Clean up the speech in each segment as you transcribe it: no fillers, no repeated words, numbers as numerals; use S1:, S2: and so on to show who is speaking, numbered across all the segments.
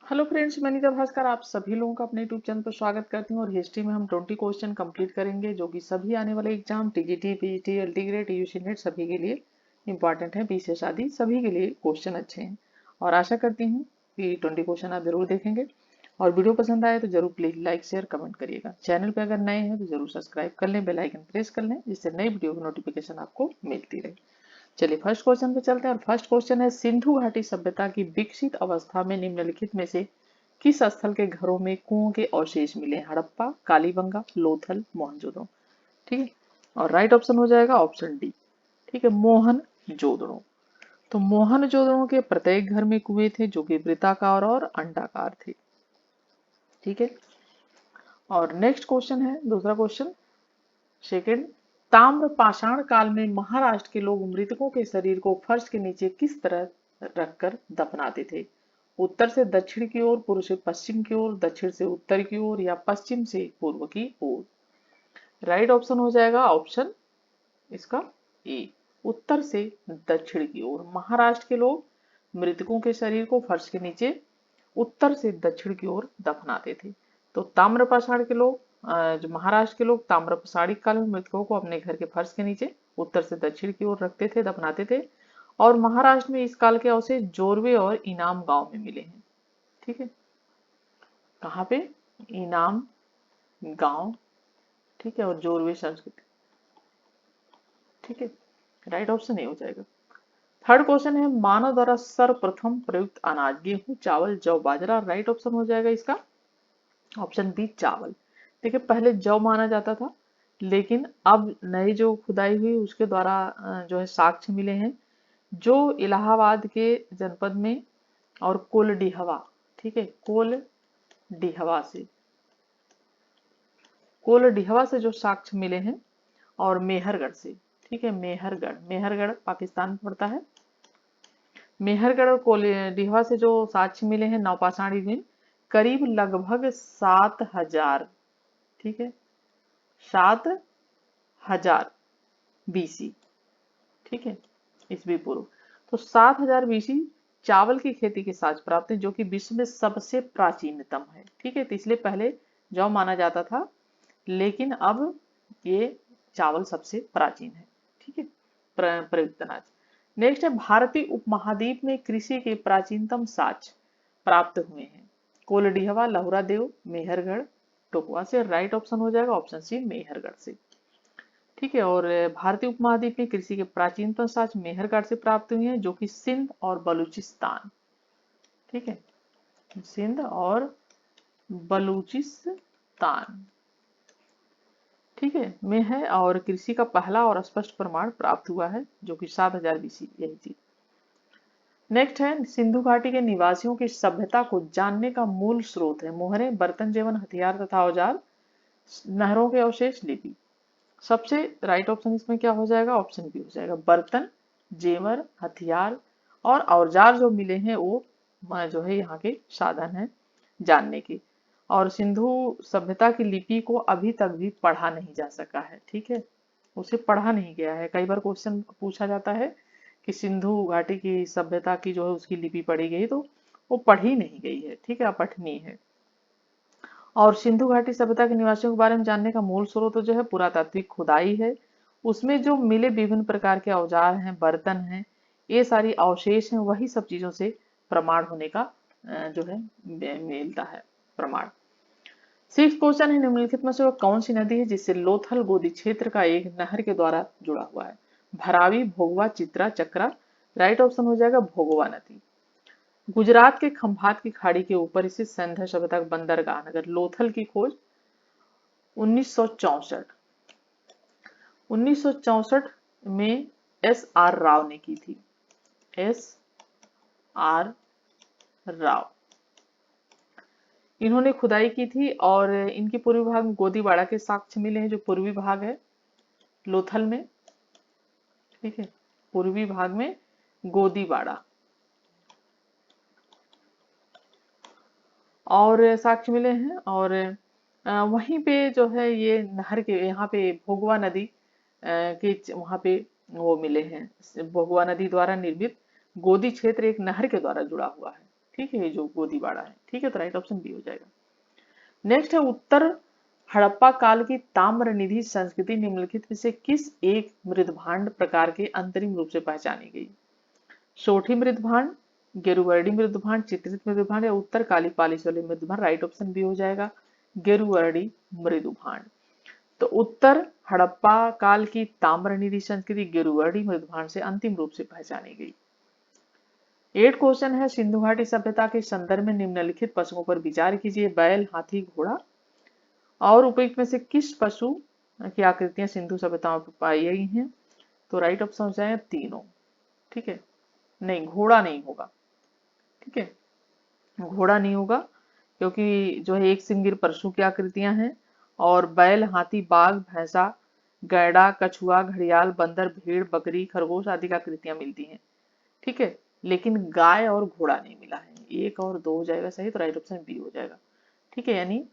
S1: Hello friends, मैं नीता भास्कर आप सभी लोगों का अपने यूट्यूब चैनल पर स्वागत करती हूँ। और हिस्ट्री में हम 20 क्वेश्चन कंप्लीट करेंगे जो कि सभी आने वाले exam TGT, PGT, LT grade, UG NET सभी के लिए इंपॉर्टेंट है। 20 से शादी सभी के लिए क्वेश्चन अच्छे हैं और आशा करती हूँ कि 20 क्वेश्चन आप जरूर देखेंगे। और वीडियो पसंद आए तो जरूर प्लीज लाइक शेयर कमेंट करिएगा। चैनल पर अगर नए हैं तो जरूर सब्सक्राइब कर लें, बेल आइकन प्रेस कर लें जिससे नई वीडियो की नोटिफिकेशन आपको मिलती रहे। चलिए फर्स्ट क्वेश्चन पे चलते हैं। और फर्स्ट क्वेश्चन है, सिंधु घाटी सभ्यता की विकसित अवस्था में निम्नलिखित में से किस स्थल के घरों में कुओं के अवशेष मिले? हड़प्पा, कालीबंगा, लोथल, मोहनजोदड़ो। ठीक है, और राइट ऑप्शन हो जाएगा ऑप्शन डी। ठीक है, मोहनजोदड़ो। तो मोहनजोदड़ो के प्रत्येक घर में कुएं थे जो कि वृत्ताकार और अंडाकार थे। ठीक है, और नेक्स्ट क्वेश्चन है दूसरा क्वेश्चन सेकंड, ताम्र पाषाण काल में महाराष्ट्र के लोग मृतकों के शरीर को फर्श के नीचे किस तरह रखकर दफनाते थे? उत्तर से दक्षिण की ओर, पूर्व से पश्चिम की ओर, दक्षिण से उत्तर की ओर या पश्चिम से पूर्व की ओर? राइट ऑप्शन हो जाएगा ऑप्शन इसका ए, उत्तर से दक्षिण की ओर। महाराष्ट्र के लोग मृतकों के शरीर को फर्श के नीचे उत्तर से दक्षिण की ओर दफनाते थे। तो ताम्रपाषाण के लोग जो महाराष्ट्र के लोग ताम्रपाषाणिक काल में मृतकों को अपने घर के फर्श के नीचे उत्तर से दक्षिण की ओर रखते थे, दफनाते थे। और महाराष्ट्र में इस काल के अवशेष जोरवे और इनाम गांव में मिले हैं। ठीक है, कहाँ पे? इनाम गांव। ठीक है, और जोरवे संस्कृति। ठीक है, राइट ऑप्शन ए हो जाएगा। थर्ड क्वेश्चन है, मानव द्वारा सर्वप्रथम प्रयुक्त अनाज गेहूं, चावल, जौ, बाजरा। राइट ऑप्शन हो जाएगा इसका ऑप्शन बी, चावल। देखिए, पहले जौ माना जाता था, लेकिन अब नई जो खुदाई हुई उसके द्वारा जो है साक्ष्य मिले हैं जो इलाहाबाद के जनपद में और कोलडीहवा। ठीक है, कोलडीहवा से जो साक्ष्य मिले हैं और मेहरगढ़ से। ठीक है, मेहरगढ़ पाकिस्तान में पड़ता है। मेहरगढ़ और कोलडीहवा से जो साक्ष्य मिले हैं नवपाषाण युग में, करीब लगभग 7,000। ठीक है, 7,000 बीसी। ठीक है, ईसवी पूर्व। तो 7,000 बीसी चावल की खेती के साक्ष्य प्राप्त है जो कि विश्व में सबसे प्राचीनतम है। ठीक है, तो इसलिए पहले जौ माना जाता था, लेकिन अब ये चावल सबसे प्राचीन है। ठीक है, प्रयुक्त अनाज। नेक्स्ट है, भारतीय उपमहाद्वीप में कृषि के प्राचीनतम साक्ष्य प्राप्त हुए हैं? कोलडीहवा, लहुरा देव, मेहरगढ़, टोकवा से। राइट ऑप्शन हो जाएगा ऑप्शन सी, मेहरगढ़ से। ठीक है, और भारतीय उपमहाद्वीप में कृषि के प्राचीनतम साक्ष्य मेहरगढ़ से प्राप्त हुए हैं जो कि सिंध और बलूचिस्तान। ठीक है, सिंध और बलूचिस्तान। ठीक है, में है, और कृषि का पहला और स्पष्ट प्रमाण प्राप्त हुआ है जो कि 7,000 बीसी यही चीज। नेक्स्ट है, सिंधु घाटी के निवासियों की सभ्यता को जानने का मूल स्रोत है? मोहरे, बर्तन, जेवन, हथियार तथा औजार, नहरों के अवशेष, लिपि। सबसे राइट ऑप्शन इसमें क्या हो जाएगा? ऑप्शन बी हो जाएगा, बर्तन, जेवर, हथियार और औजार जो मिले हैं वो जो है यहाँ के साधन है जानने के। और सिंधु सभ्यता की लिपि को अभी तक भी पढ़ा नहीं जा सका है। ठीक है, उसे पढ़ा नहीं गया है। कई बार क्वेश्चन पूछा जाता है कि सिंधु घाटी की सभ्यता की जो है उसकी लिपि पढ़ी गई, तो वो पढ़ी नहीं गई है। ठीक है, अपठनीय है। और सिंधु घाटी सभ्यता के निवासियों के बारे में जानने का मूल स्रोत जो है पुरातात्विक खुदाई है। उसमें जो मिले विभिन्न प्रकार के औजार हैं, बर्तन हैं, ये सारी अवशेष हैं, वही सब चीजों से प्रमाण होने का जो है मिलता है प्रमाण। सिक्स क्वेश्चन है, निम्नलिखित में से वह कौन सी नदी है जिससे लोथल गोदी क्षेत्र का एक नहर के द्वारा जुड़ा हुआ है? भरावी, भोगवा, चित्रा, चक्रा। राइट ऑप्शन हो जाएगा भोगवा नदी। गुजरात के खंभात की खाड़ी के ऊपर स्थित सिंधु सभ्यता का बंदरगाह नगर लोथल की खोज 1964 1964 में S.R. राव ने की थी। S.R. राव, इन्होंने खुदाई की थी और इनके पूर्वी भाग में गोदीवाड़ा के साक्ष्य मिले हैं जो पूर्वी भाग है लोथल में। ठीक है, पूर्वी भाग में गोदीवाड़ा और साक्ष्य मिले हैं। और वहीं पे जो है ये नहर के यहाँ पे भोगवा नदी के वहां पे वो मिले हैं। भोगवा नदी द्वारा निर्मित गोदी क्षेत्र एक नहर के द्वारा जुड़ा हुआ है। ठीक है, ये जो गोदीबाड़ा है। ठीक है, तो राइट ऑप्शन बी हो जाएगा। नेक्स्ट है उत्तर हड़प्पा काल की ताम्र निधि संस्कृति निम्नलिखित में से किस एक मृदभांड प्रकार के अंतरिम रूप से पहचानी गई? सोठी मृदभांड, गेरुवर्डी मृदभांड, चित्रित मृदभांड या उत्तर काली पालिश वाले मृदभांड? राइट ऑप्शन बी हो जाएगा, गेरुवर्डी मृदभांड। तो उत्तर हड़प्पा काल की ताम्र निधि संस्कृति गेरुवर्डी मृदभांड से अंतिम रूप से पहचानी गई। 8 क्वेश्चन है, सिंधु घाटी सभ्यता के संदर्भ में निम्नलिखित पशुओं पर विचार कीजिए। बैल, हाथी, घोड़ा और उपयुक्त में से किस पशु की आकृतियां सिंधु सभ्यताओं पर पाई गई हैं? तो राइट ऑप्शन हो जाएगा तीनों। ठीक है, नहीं घोड़ा नहीं होगा। ठीक है, घोड़ा नहीं होगा क्योंकि जो है एक सिंगिर पशु की आकृतियां हैं, और बैल, हाथी, बाघ, भैंसा, गैड़ा, कछुआ, घड़ियाल, बंदर, भेड़, बकरी, खरगोश आदि की आकृतियां मिलती हैं। ठीक है, लेकिन गाय और घोड़ा नहीं मिला है। 1 और 2 हो जाएगा सही, तो राइट ऑप्शन बी हो जाएगा। ठीक है, यानी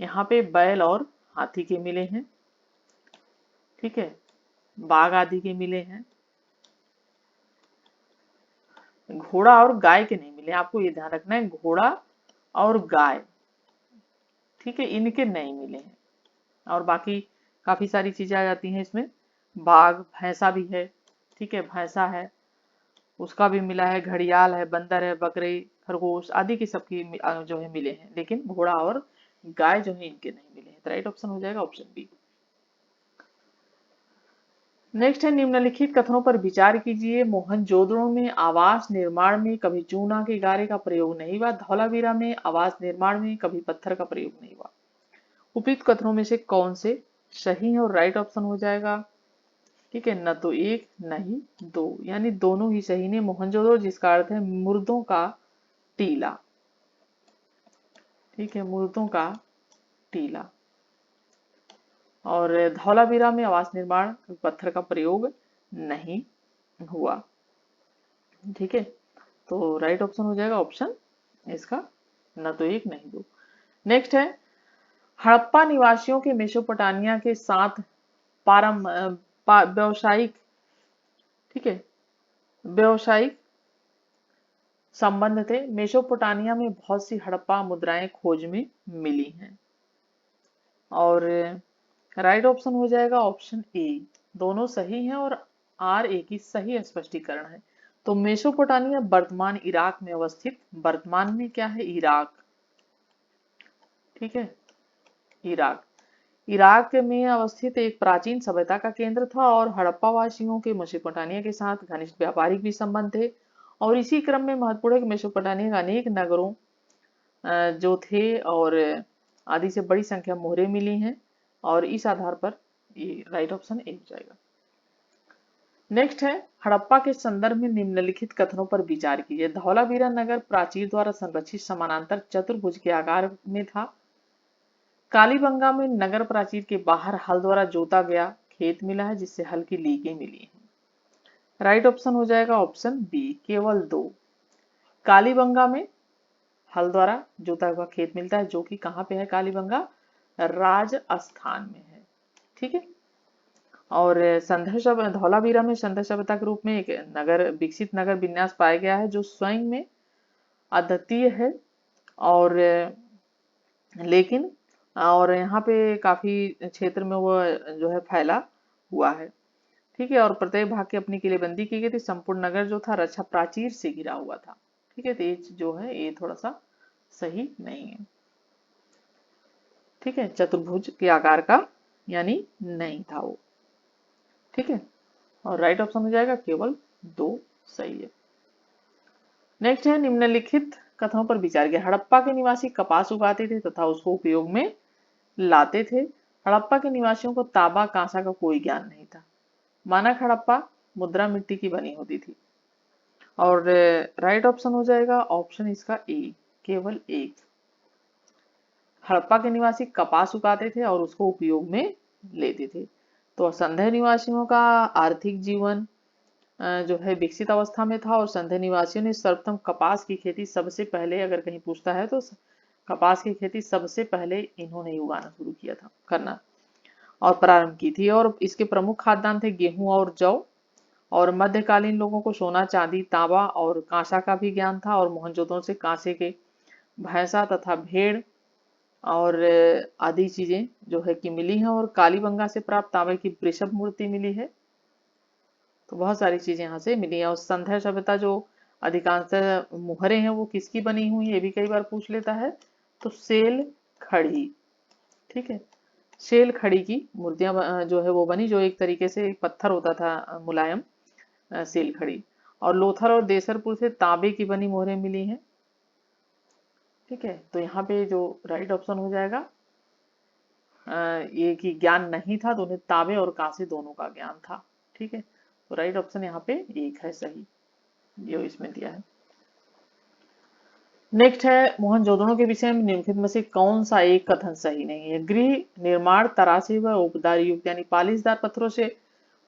S1: यहाँ पे बैल और हाथी के मिले हैं। ठीक है, बाघ आदि के मिले हैं, घोड़ा और गाय के नहीं मिले। आपको ये ध्यान रखना है, घोड़ा और गाय, ठीक है, इनके नहीं मिले हैं। और बाकी काफी सारी चीजें आ जाती हैं इसमें। बाघ, भैंसा भी है। ठीक है, भैंसा है, उसका भी मिला है, घड़ियाल है, बंदर है, बकरी, खरगोश आदि की सबकी जो है मिले हैं, लेकिन घोड़ा और गाय जो है इनके नहीं मिले हैं। तो राइट ऑप्शन हो जाएगा ऑप्शन बी। नेक्स्ट है, निम्नलिखित कथनों पर विचार कीजिए। मोहनजोदड़ो में आवास निर्माण में कभी चूना के गारे का प्रयोग नहीं हुआ। धौलावीरा में आवास निर्माण में कभी पत्थर का प्रयोग नहीं हुआ। उपयुक्त कथनों में से कौन से सही है? और राइट ऑप्शन हो जाएगा, ठीक है, न तो 1 नहीं 2, यानी दोनों ही सही ने। मोहनजोदड़ो जिसका अर्थ है मुर्दों का टीला। ठीक है, मुर्दों का टीला। और धौलावीरा में आवास निर्माण पत्थर का प्रयोग नहीं हुआ। ठीक है, तो राइट ऑप्शन हो जाएगा ऑप्शन इसका, न तो 1 नहीं 2। नेक्स्ट है, हड़प्पा निवासियों के मेसोपोटामिया के साथ व्यावसायिक, ठीक है, व्यावसायिक संबंध थे। मेसोपोटामिया में बहुत सी हड़प्पा मुद्राएं खोज में मिली हैं। और राइट ऑप्शन हो जाएगा ऑप्शन ए, दोनों सही हैं और आर ए की सही स्पष्टीकरण है। तो मेसोपोटामिया वर्तमान इराक में अवस्थित, वर्तमान में क्या है? इराक। ठीक है, इराक, इराक में अवस्थित एक प्राचीन सभ्यता का केंद्र था और हड़प्पा वासियों के मेसोपोटामिया के साथ घनिष्ठ व्यापारिक भी संबंध थे। और इसी क्रम में महत्वपूर्ण है कि मेसोपोटामिया के अनेक नगरों जो थे और आदि से बड़ी संख्या मोहरें मिली हैं, और इस आधार पर ये राइट ऑप्शन ए हो जाएगा। नेक्स्ट है, हड़प्पा के संदर्भ में निम्नलिखित कथनों पर विचार कीजिए। धौलावीरा नगर प्राचीर द्वारा संरक्षित समानांतर चतुर्भुज के आकार में था। कालीबंगा में नगर प्राचीर के बाहर हल द्वारा जोता गया खेत मिला है, जिससे हल की लीकें मिली हैं। राइट ऑप्शन हो जाएगा ऑप्शन बी, केवल 2। कालीबंगा में हल द्वारा जोता हुआ खेत मिलता है, जो कि कहाँ पे है? कालीबंगा राजस्थान में है। ठीक है, और धौलावीरा में संध्या सभ्यता के रूप में एक नगर विकसित नगर विन्यास पाया गया है, जो स्वयं में अद्वितीय है। और लेकिन और यहाँ पे काफी क्षेत्र में वो जो है फैला हुआ है। ठीक है, और प्रत्येक भाग की अपनी किलेबंदी की गई थी। संपूर्ण नगर जो था रक्षा प्राचीर से घिरा हुआ था। ठीक है, तो ये जो है ये थोड़ा सा सही नहीं है। ठीक है, चतुर्भुज के आकार का यानी नहीं था वो। ठीक है, और राइट ऑप्शन हो जाएगा केवल 2 सही है। नेक्स्ट है, निम्नलिखित कथनों पर विचार किया। हड़प्पा के निवासी कपास उगाते थे तथा उसको उपयोग में लाते थे। हड़प्पा के निवासियों को तांबा कांसा का कोई ज्ञान नहीं था। मानक हड़प्पा मुद्रा मिट्टी की बनी होती थी। और राइट ऑप्शन हो जाएगा ऑप्शन इसका ए, केवल 1। हड़प्पा के निवासी कपास उगाते थे और उसको उपयोग में लेते थे। तो संध्या निवासियों का आर्थिक जीवन जो है विकसित अवस्था में था, और संध्या निवासियों ने सर्वप्रथम कपास की खेती सबसे पहले, अगर कहीं पूछता है तो कपास की खेती सबसे पहले इन्होंने उगाना शुरू किया था, करना और प्रारंभ की थी। और इसके प्रमुख खाद्यान्न थे गेहूं और जौ। और मध्यकालीन लोगों को सोना, चांदी, तांबा और कांसा का भी ज्ञान था, और मोहनजोदड़ो से कांसे के भैंसा तथा भेड़ और आदि चीजें जो है कि मिली हैं, और कालीबंगा से प्राप्त तांबे की वृषभ मूर्ति मिली है। तो बहुत सारी चीजें यहाँ से मिली हैं। और संध्या सभ्यता जो अधिकांश मुहरें हैं वो किसकी बनी हुई है, ये भी कई बार पूछ लेता है। तो सेल खड़ी, ठीक है, सेल खड़ी की मूर्तियां जो है वो बनी, जो एक तरीके से एक पत्थर होता था मुलायम, सेल खड़ी। और लोथल और देसरपुर से तांबे की बनी मोहरें मिली हैं। ठीक है, तो यहाँ पे जो राइट ऑप्शन हो जाएगा ये कि ज्ञान नहीं था, तो उन्हें तांबे और कांसे दोनों का ज्ञान था। ठीक है, तो राइट ऑप्शन यहाँ पे एक है सही, जो इसमें दिया है। नेक्स्ट है मोहनजोदड़ो के विषय में निम्नलिखित में से कौन सा एक कथन सही नहीं है। गृह निर्माण तराशी व उपदार युक्त यानी पालिशदार पत्थरों से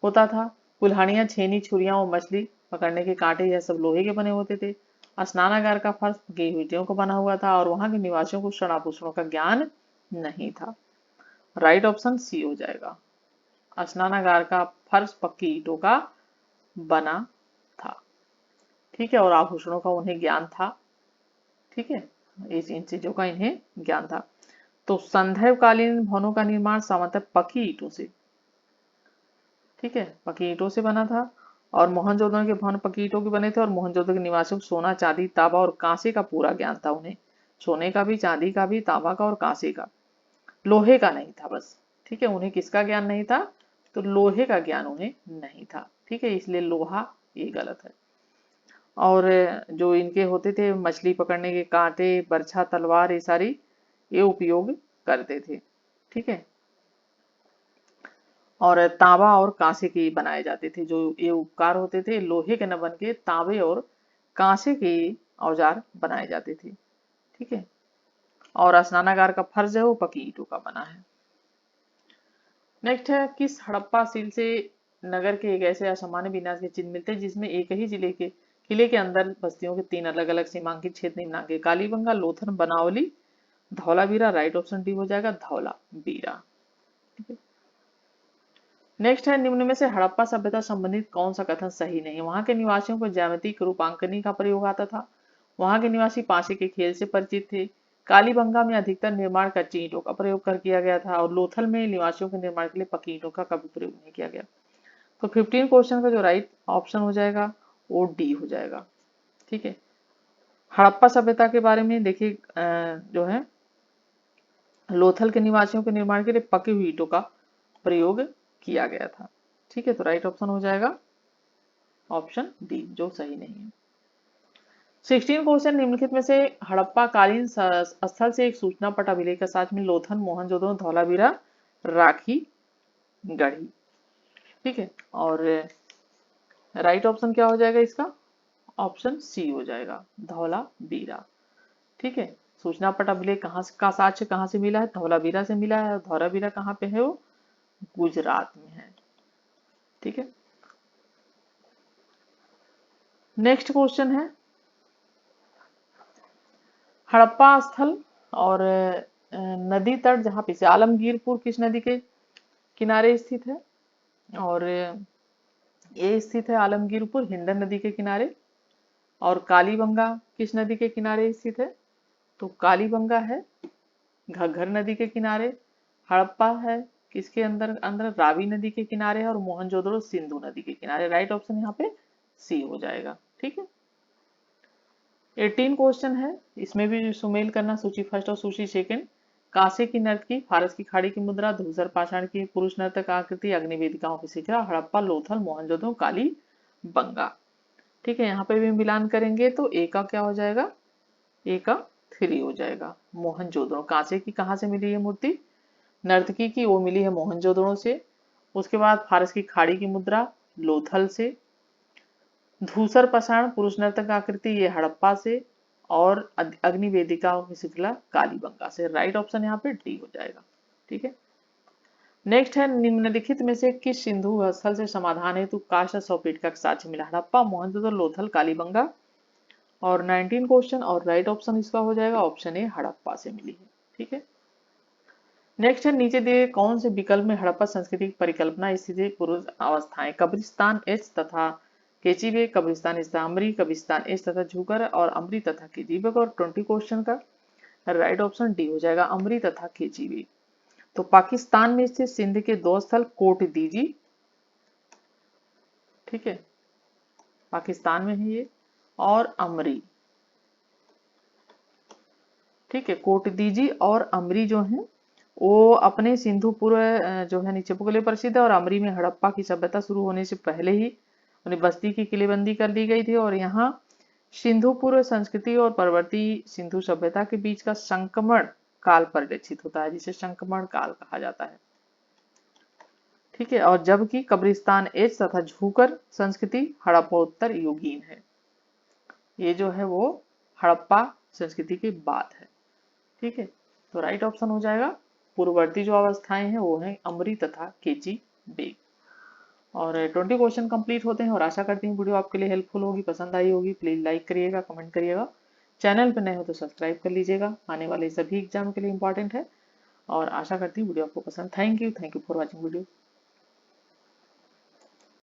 S1: होता था। कुल्हाड़ियां, छेनी, छुरियां और मछली पकड़ने के कांटे यह सब लोहे के बने होते थे। स्नानागार का फर्श पकी हुई ईंटों का बना हुआ था, और वहां के निवासियों को क्षण आभूषणों का ज्ञान नहीं था। राइट ऑप्शन सी हो जाएगा। स्नानागार का फर्श पक्की ईंटों का बना था। ठीक है, और आभूषणों का उन्हें ज्ञान था। ठीक है, इन चीजों का इन्हें ज्ञान था। तो संदैवकालीन भवनों का निर्माण सामान्यतः पकी ईंटों से, ठीक है, पकी ईंटों से बना था। और मोहनजोदड़ो के भवन पकी ईंटों के बने थे, और मोहनजोदड़ो के निवासियों को सोना, चांदी, तांबा और कांसे का पूरा ज्ञान था। उन्हें सोने का भी, चांदी का भी, तांबा का और कांसे का, लोहे का नहीं था बस। ठीक है, उन्हें किसका ज्ञान नहीं था, तो लोहे का ज्ञान उन्हें नहीं था। ठीक है, इसलिए लोहा ये गलत है। और जो इनके होते थे मछली पकड़ने के कांटे, बर्छा, तलवार, ये सारी ये उपयोग करते थे। ठीक है, और तांबा और कांसे के बनाए जाते थे। जो ये उपकार होते थे लोहे के न बन के तांबे और कांसे के औजार बनाए जाते थे। ठीक है, और स्नानागार का फर्श है वो पकी ईंटों का बना है। नेक्स्ट है किस हड़प्पा सील से नगर के एक ऐसे असामान्य विनाश के चिन्ह मिलते हैं जिसमें एक ही जिले के किले के अंदर बस्तियों के 3 अलग अलग सीमांकित क्षेत्र निम्नांकित। Kalibangan, Lothal, Banawali, Dholavira. Right option D हो जाएगा धौलावीरा। नेक्स्ट है निम्न में से हड़प्पा सभ्यता संबंधित कौन सा कथन सही नहीं है। वहां के निवासियों को ज्यामितिक रूपांकनी का प्रयोग आता था। वहां के निवासी पासे के खेल से परिचित थे। कालीबंगा में अधिकतर निर्माण कच्ची ईंटों का प्रयोग कर किया गया था, और लोथल में निवासियों के निर्माण के लिए पक्की ईंटों का कभी प्रयोग नहीं किया गया। तो 15 क्वेश्चन का जो राइट ऑप्शन हो जाएगा वो डी हो जाएगा। ठीक है, हड़प्पा सभ्यता के बारे में देखिए, जो है लोथल के निवासियों के निर्माण के लिए पकी हुई ईंटों का प्रयोग किया गया था। ठीक है, तो राइट ऑप्शन हो जाएगा ऑप्शन डी, जो सही नहीं है। 16 क्वेश्चन निम्नलिखित में से हड़प्पा कालीन स्थल से एक सूचना पट अभिलेख का साक्ष्य में लोथल, मोहनजोदड़ो, धौलावीरा, राखी गढ़ी। ठीक है, और राइट ऑप्शन क्या हो जाएगा इसका, ऑप्शन सी हो जाएगा धौलावीरा। ठीक है, सूचना पट अभिलेख कहाँ का साक्ष्य कहाँ से मिला है, धौलावीरा से मिला है। धौलावीरा कहाँ पे है, वो गुजरात में है। ठीक है, नेक्स्ट क्वेश्चन है हड़प्पा स्थल और नदी तट जहाँ पे से आलमगीरपुर किस नदी के किनारे स्थित है, और ये स्थित है आलमगीरपुर हिंडन नदी के किनारे। और कालीबंगा किस नदी के किनारे स्थित है, तो कालीबंगा है घग्घर नदी के किनारे। हड़प्पा है किसके अंदर अंदर, रावी नदी के किनारे, और मोहनजोदड़ो सिंधु नदी के किनारे। राइट ऑप्शन यहाँ पे सी हो जाएगा। ठीक है, 18 क्वेश्चन है, इसमें भी सुमेल करना सूची फर्स्ट और सूची सेकंड। कांसे की नर्तकी, फारस की खाड़ी की मुद्रा, धूसर पाषाण की पुरुष नर्तक आकृति, अग्निवेदिकाओं की शिखरा, हड़प्पा, लोथल, मोहनजोदड़ो, काली बंगा। ठीक है, यहाँ पे भी मिलान करेंगे तो ए का क्या हो जाएगा, ए का 3 हो जाएगा। मोहनजोदड़ो, कांसे की कहाँ से मिली है मूर्ति, नर्तकी की वो मिली है मोहनजोदड़ो से। उसके बाद फारस की खाड़ी की मुद्रा लोथल से। धूसर पाषाण पुरुष नर्तक आकृति ये हड़प्पा से, और अग्निवेदिका की शिखला कालीबंगा से। राइट ऑप्शन यहाँ पे डी हो जाएगा। ठीक है, नेक्स्ट है निम्नलिखित में से किस सिंधु स्थल से समाधान हेतु काष्ठ सौपीठ का साक्ष्य मिला, हड़प्पा, मोहनजोदड़ो, लोथल, कालीबंगा। और 19 क्वेश्चन, और राइट ऑप्शन इसका हो जाएगा ऑप्शन ए हड़प्पा से मिली है। ठीक है, नेक्स्ट है, नीचे दिए कौन से विकल्प में हड़प्पा संस्कृति की परिकल्पना स्थित पूर्व अवस्थाएं? कब्रिस्तान एच तथा केचिवे, कब्रिस्तान स्थित अमरी, कब्रिस्तान एच तथा झुकर और अमरी तथा केजीबे। और 20 क्वेश्चन का राइट ऑप्शन डी हो जाएगा, अमरी तथा केजीबे। तो पाकिस्तान में स्थित सिंध के दो स्थल कोट दीजी, ठीक है, पाकिस्तान में है ये, और अमरी, ठीक है। कोट दीजी और अमरी जो है वो अपने सिंधु पूर्व जो है निक्षेपों के लिए प्रसिद्ध है, और अमरी में हड़प्पा की सभ्यता शुरू होने से पहले ही उन्हें बस्ती की किलेबंदी कर दी गई थी, और यहाँ सिंधु पूर्व संस्कृति और परवर्ती सिंधु सभ्यता के बीच का संक्रमण काल परिलक्षित होता है, जिसे संक्रमण काल कहा जाता है, ठीक है। और जबकि कब्रिस्तान एच तथा झूकर संस्कृति हड़प्पोत्तर युगीन है, ये जो है वो हड़प्पा संस्कृति के बाद है, ठीक है। तो राइट ऑप्शन हो जाएगा, पूर्ववर्ती जो अवस्थाएं हैं वो हैं अमरी तथा केची बेग। और 20 क्वेश्चन कंप्लीट होते हैं, और आशा करती हूँ वीडियो आपके लिए हेल्पफुल होगी, पसंद आई होगी। प्लीज लाइक करिएगा, कमेंट करिएगा, चैनल पर नए हो तो सब्सक्राइब कर लीजिएगा, आने वाले सभी एग्जाम के लिए इंपॉर्टेंट है। और आशा करती हूँ वीडियो आपको पसंद। Thank you for watching video.